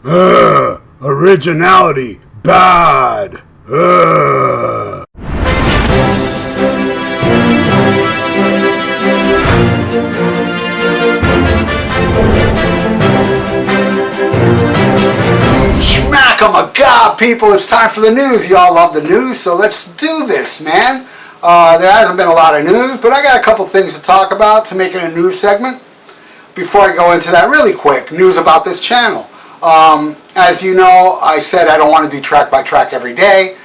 Originality, bad. SHMACKEMAGOB, people, it's time for the news. You all love the news, so let's do this, man. There hasn't been a lot of news, but I got a couple things to talk about to make it a news segment. Before I go into that, really quick, news about this channel. As you know, I said I don't want to do track by track every day,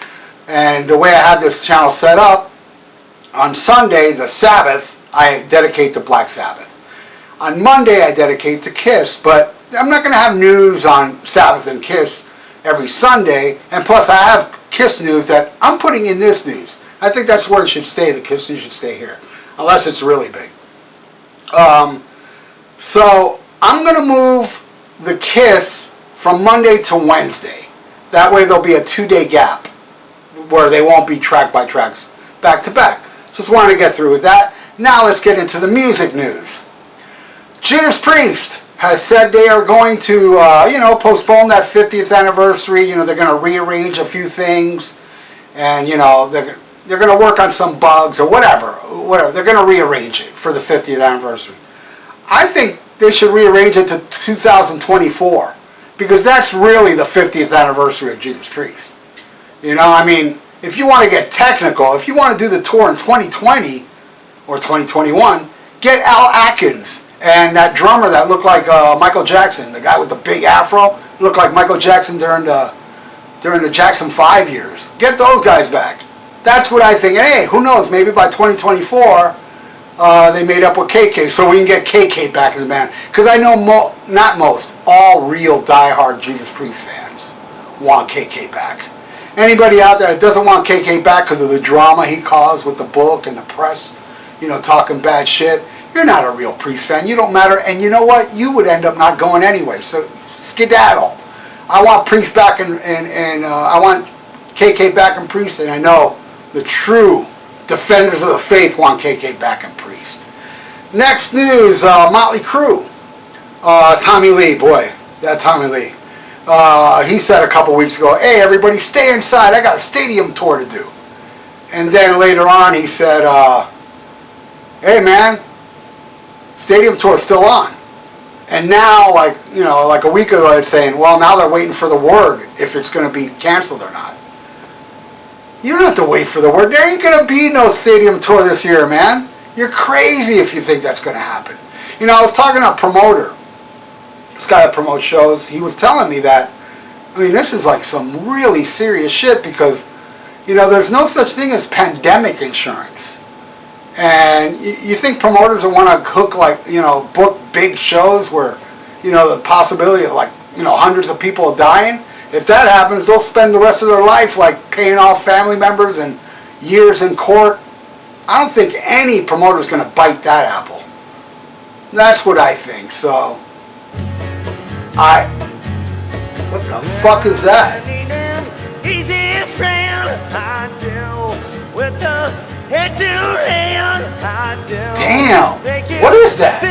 and the way I have this channel set up, on Sunday, the Sabbath, I dedicate to Black Sabbath. On Monday, I dedicate to Kiss, but I'm not going to have news on Sabbath and Kiss every Sunday, and plus I have Kiss news that I'm putting in this news. I think that's where it should stay. The Kiss news should stay here, unless it's really big. So I'm going to move the Kiss from Monday to Wednesday. That way there'll be a 2-day gap where they won't be track by tracks back to back. Just wanted to get through with that. Now let's get into the music news. Judas Priest has said they are going to, postpone that 50th anniversary. They're going to rearrange a few things, and they're going to work on some bugs or whatever. They're going to rearrange it for the 50th anniversary. I think they should rearrange it to 2024, because that's really the 50th anniversary of Judas Priest. If you want to get technical, if you want to do the tour in 2020 or 2021, get Al Atkins and that drummer that looked like Michael Jackson, the guy with the big afro, looked like Michael Jackson during the Jackson 5 years. Get those guys back. That's what I think. And hey, who knows? Maybe by 2024, they made up with KK, so we can get KK back in the band. Because I know not most, all real diehard Judas Priest fans want KK back. Anybody out there that doesn't want KK back because of the drama he caused with the book and the press, talking bad shit, you're not a real Priest fan. You don't matter. And you know what? You would end up not going anyway. So skedaddle. I want Priest back and I want KK back in Priest, and I know the true defenders of the faith want KK back in Priest. Next news, Motley Crue. Tommy Lee, boy, that Tommy Lee. He said a couple weeks ago, hey, everybody stay inside. I got a stadium tour to do. And then later on he said, hey man, stadium tour is still on. And now, like a week ago, it's saying, well, now they're waiting for the word if it's going to be canceled or not. You don't have to wait for the word. There ain't going to be no stadium tour this year, man. You're crazy if you think that's going to happen. I was talking to a promoter, this guy that promotes shows. He was telling me that, this is like some really serious shit, because, there's no such thing as pandemic insurance. And you think promoters will want to hook, book big shows where, the possibility of hundreds of people dying? If that happens, they'll spend the rest of their life paying off family members and years in court. I don't think any promoter's going to bite that apple. That's what I think. So, what the fuck is that? Damn! What is that?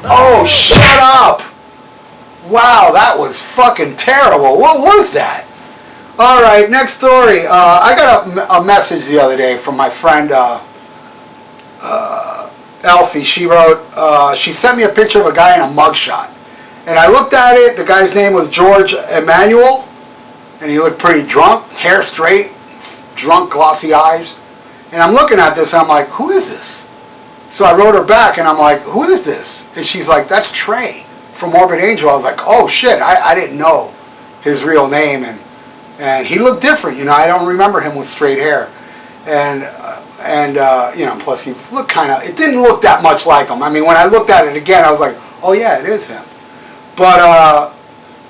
Oh, shut up! Wow, that was fucking terrible. What was that? Alright, next story. I got a message the other day from my friend Elsie. She wrote, she sent me a picture of a guy in a mugshot. And I looked at it. The guy's name was George Emmanuel. And he looked pretty drunk. Hair straight. Drunk, glossy eyes. And I'm looking at this and I'm like, who is this? So I wrote her back and I'm like, who is this? And she's like, that's Trey from Morbid Angel. I was like, oh shit, I didn't know his real name, and he looked different, I don't remember him with straight hair, and plus he looked it didn't look that much like him. When I looked at it again, I was like, oh yeah, it is him. But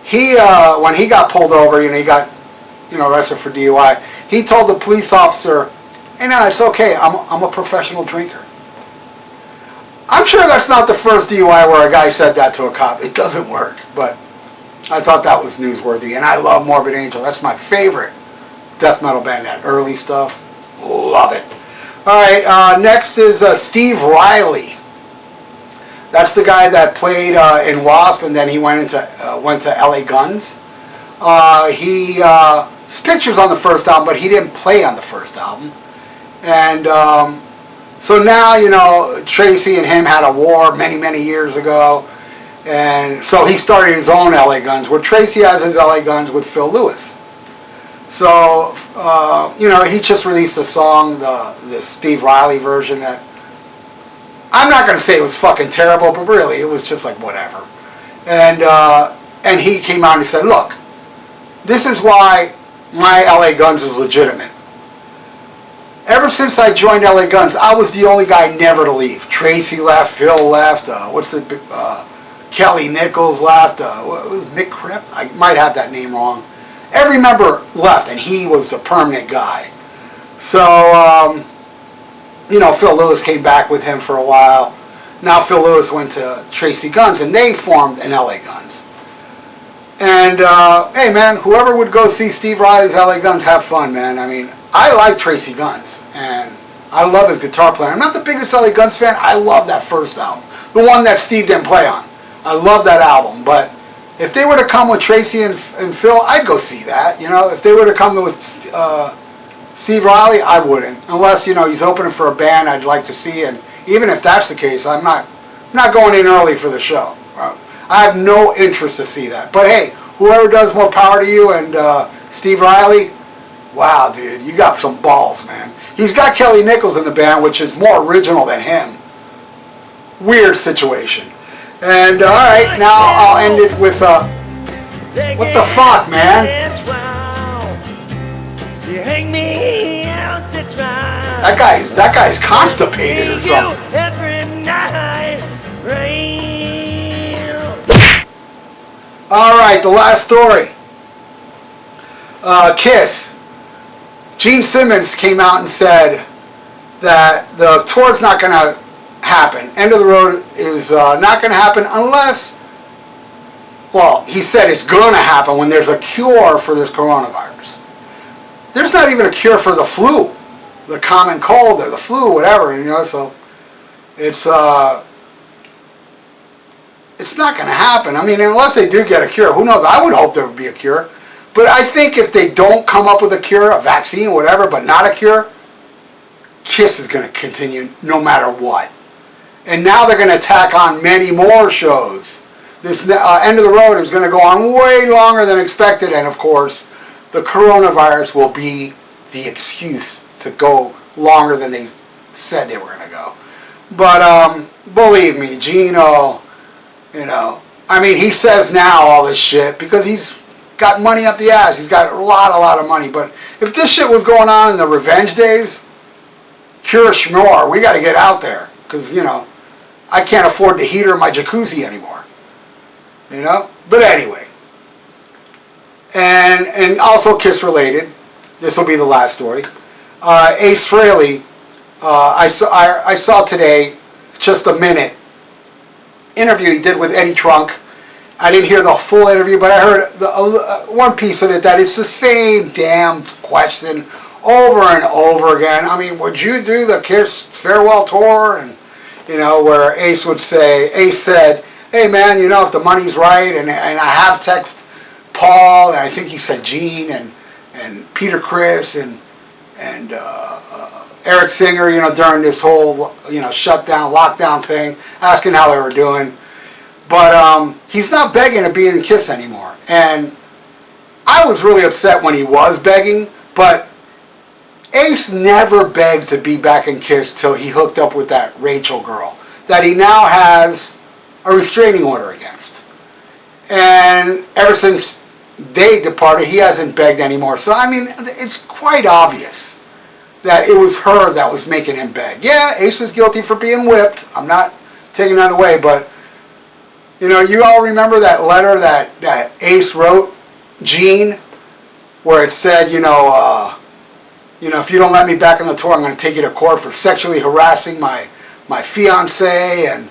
he when he got pulled over, he got arrested for DUI, he told the police officer, hey, no, it's okay, I'm a professional drinker. I'm sure that's not the first DUI where a guy said that to a cop. It doesn't work, but I thought that was newsworthy. And I love Morbid Angel. That's my favorite death metal band, that early stuff. Love it. All right, next is Steve Riley. That's the guy that played in Wasp, and then he went to LA Guns. His picture's on the first album, but he didn't play on the first album. And so now, you know, Tracy and him had a war many, many years ago. And so he started his own LA Guns, where Tracy has his LA Guns with Phil Lewis. So, you know, he just released a song, the Steve Riley version, that I'm not going to say it was fucking terrible, but really it was just like whatever. And he came out and he said, look, this is why my LA Guns is legitimate. Ever since I joined LA Guns, I was the only guy never to leave. Tracy left, Phil left, Kelly Nichols left, Mick Crypt, I might have that name wrong. Every member left, and he was the permanent guy. So, you know, Phil Lewis came back with him for a while. Now Phil Lewis went to Tracy Guns, and they formed an LA Guns. And, hey man, whoever would go see Steve Riley's LA Guns, have fun, man. I mean, I like Tracy Guns, and I love his guitar player. I'm not the biggest LA Guns fan. I love that first album, the one that Steve didn't play on. I love that album, but if they were to come with Tracy and Phil, I'd go see that. You know, if they were to come with Steve Riley, I wouldn't, unless, you know, he's opening for a band I'd like to see. And even if that's the case, I'm not going in early for the show. I have no interest to see that. But hey, whoever does, more power to you. And Steve Riley, wow, dude, you got some balls, man. He's got Kelly Nichols in the band, which is more original than him. Weird situation. And alright, now I'll end it with what the fuck, man? That guy's constipated or something. Alright, the last story. Kiss. Gene Simmons came out and said that the tour's not going to happen. End of the Road is not going to happen unless, well, he said it's going to happen when there's a cure for this coronavirus. There's not even a cure for the flu, the common cold or the flu, whatever, you know, so it's not going to happen. I mean, unless they do get a cure, who knows? I would hope there would be a cure. But I think if they don't come up with a cure, a vaccine, whatever, but not a cure, Kiss is going to continue no matter what. And now they're going to tack on many more shows. This End of the Road is going to go on way longer than expected. And of course, the coronavirus will be the excuse to go longer than they said they were going to go. But believe me, Gino, you know, I mean, he says now all this shit because he's got money up the ass. He's got a lot of money. But if this shit was going on in the revenge days, cure schmore, we got to get out there. Because, you know, I can't afford the heater in my jacuzzi anymore. You know? But anyway. And also Kiss related. This will be the last story. Ace Frehley, I saw today just a minute interview he did with Eddie Trunk. I didn't hear the full interview, but I heard one piece of it, that it's the same damn question over and over again. I mean, would you do the Kiss farewell tour? And, you know, where Ace said, hey man, you know, if the money's right, and I have text Paul, and I think he said Gene, and Peter Criss, and Eric Singer, you know, during this whole, you know, shutdown, lockdown thing, asking how they were doing. But he's not begging to be in Kiss anymore. And I was really upset when he was begging, but Ace never begged to be back in Kiss till he hooked up with that Rachel girl that he now has a restraining order against. And ever since they departed, he hasn't begged anymore. So, I mean, it's quite obvious that it was her that was making him beg. Yeah, Ace is guilty for being whipped. I'm not taking that away, but, you know, you all remember that letter that Ace wrote Gene, where it said, you know, if you don't let me back on the tour, I'm going to take you to court for sexually harassing my fiancée, and,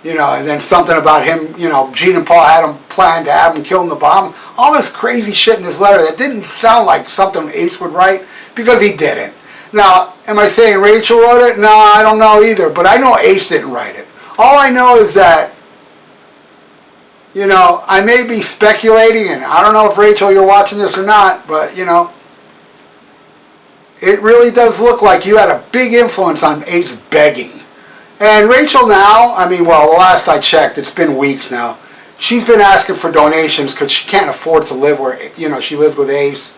you know, and then something about him, you know, Gene and Paul had him planned to have him killed in the bomb. All this crazy shit in this letter that didn't sound like something Ace would write, because he didn't. Now, am I saying Rachel wrote it? No, I don't know either, but I know Ace didn't write it. All I know is that, you know, I may be speculating, and I don't know if Rachel, you're watching this or not, but, you know, it really does look like you had a big influence on Ace begging. And Rachel now, I mean, well, the last I checked, it's been weeks now, she's been asking for donations because she can't afford to live where, you know, she lived with Ace.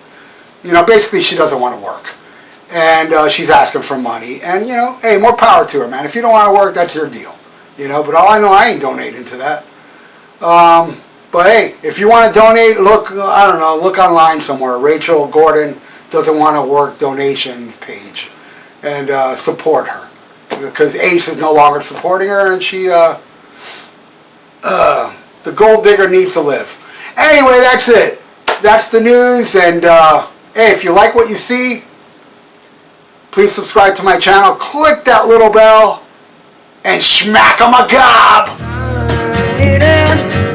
You know, basically she doesn't want to work. And she's asking for money. And, you know, hey, more power to her, man. If you don't want to work, that's your deal. You know, but all I know, I ain't donating to that. But hey, if you want to donate, look, I don't know, look online somewhere. Rachel Gordon doesn't want to work donation page. And support her. Because Ace is no longer supporting her, and she, the gold digger needs to live. Anyway, that's it. That's the news, and hey, if you like what you see, please subscribe to my channel, click that little bell, and SHMACKEMAGOB!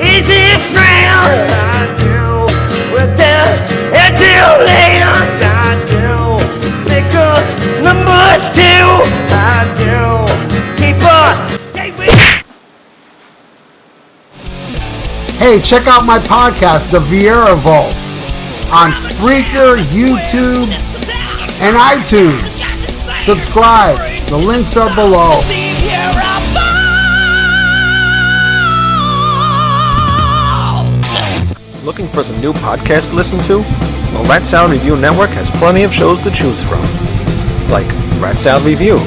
Easy friend, I do, with that until later, I do, make a number 2, I do, keep on, hey, check out my podcast, The VIERA Vault, on SPREAKER, YouTube, and iTunes. Subscribe. The links are below. Looking for some new podcasts to listen to? Well, Rat Sound Review Network has plenty of shows to choose from. Like Rat Sound Review,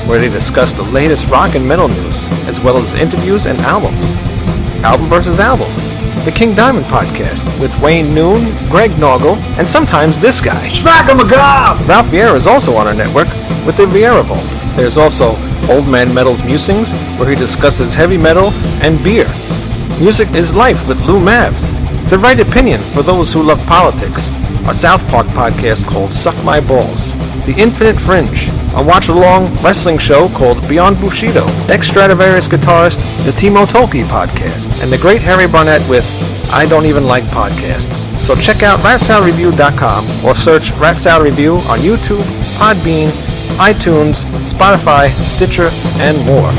where they discuss the latest rock and metal news, as well as interviews and albums. Album vs. Album, the King Diamond Podcast, with Wayne Noon, Greg Noggle, and sometimes this guy. SHMACKEMAGOB! Ralph VIERA is also on our network with the VIERA Vault. There's also Old Man Metal's Musings, where he discusses heavy metal and beer. Music is Life with Lou Mavs. The Right Opinion for those who love politics. A South Park podcast called Suck My Balls. The Infinite Fringe, a watch-along wrestling show called Beyond Bushido, ex-Stradivarius guitarist, the Timo Tolkki podcast, and the Great Harry Barnett with I Don't Even Like Podcasts. So check out ratsoundreview.com or search Rat Sound Review on YouTube, Podbean, iTunes, Spotify, Stitcher, and more.